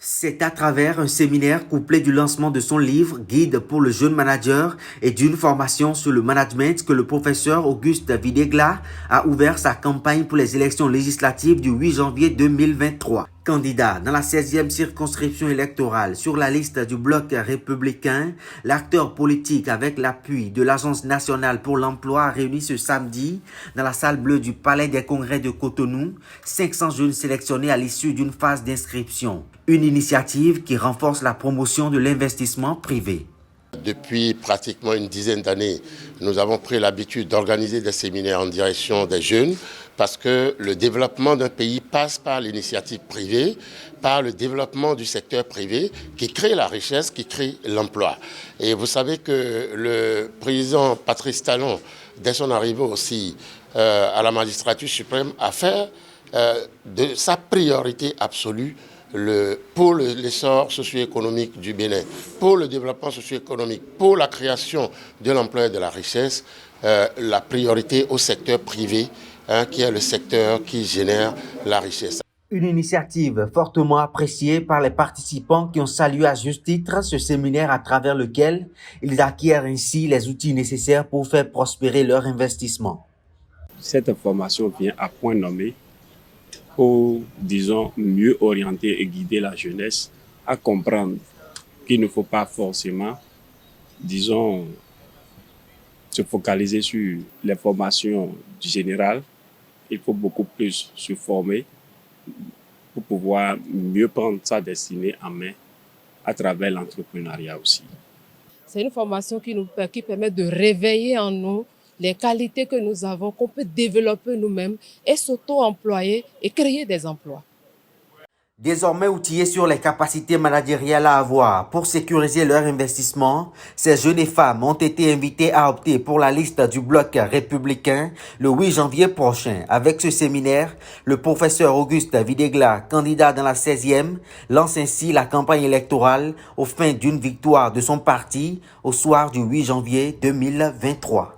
C'est à travers un séminaire couplé du lancement de son livre Guide pour le jeune manager et d'une formation sur le management que le professeur Auguste Videgla a ouvert sa campagne pour les élections législatives du 8 janvier 2023. Candidat dans la 16e circonscription électorale sur la liste du bloc républicain, l'acteur politique avec l'appui de l'Agence nationale pour l'emploi a réuni ce samedi dans la salle bleue du Palais des Congrès de Cotonou 500 jeunes sélectionnés à l'issue d'une phase d'inscription. Une initiative qui renforce la promotion de l'investissement privé. Depuis pratiquement une dizaine d'années, nous avons pris l'habitude d'organiser des séminaires en direction des jeunes parce que le développement d'un pays passe par l'initiative privée, par le développement du secteur privé qui crée la richesse, qui crée l'emploi. Et vous savez que le président Patrice Talon, dès son arrivée aussi à la magistrature suprême, a fait de sa priorité absolue pour l'essor socio-économique du Bénin, pour le développement socio-économique, pour la création de l'emploi et de la richesse, la priorité au secteur privé, qui est le secteur qui génère la richesse. Une initiative fortement appréciée par les participants qui ont salué à juste titre ce séminaire à travers lequel ils acquièrent ainsi les outils nécessaires pour faire prospérer leur investissement. Cette formation vient à point nommé pour, disons, mieux orienter et guider la jeunesse à comprendre qu'il ne faut pas forcément, disons, se focaliser sur les formations du général. Il faut beaucoup plus se former pour pouvoir mieux prendre sa destinée en main à travers l'entrepreneuriat aussi. C'est une formation qui permet de réveiller en nous les qualités que nous avons, qu'on peut développer nous-mêmes et s'auto-employer et créer des emplois. Désormais outillés sur les capacités managériales à avoir pour sécuriser leur investissement, ces jeunes et femmes ont été invités à opter pour la liste du bloc républicain le 8 janvier prochain. Avec ce séminaire, le professeur Auguste Videgla, candidat dans la 16e, lance ainsi la campagne électorale aux fins d'une victoire de son parti au soir du 8 janvier 2023.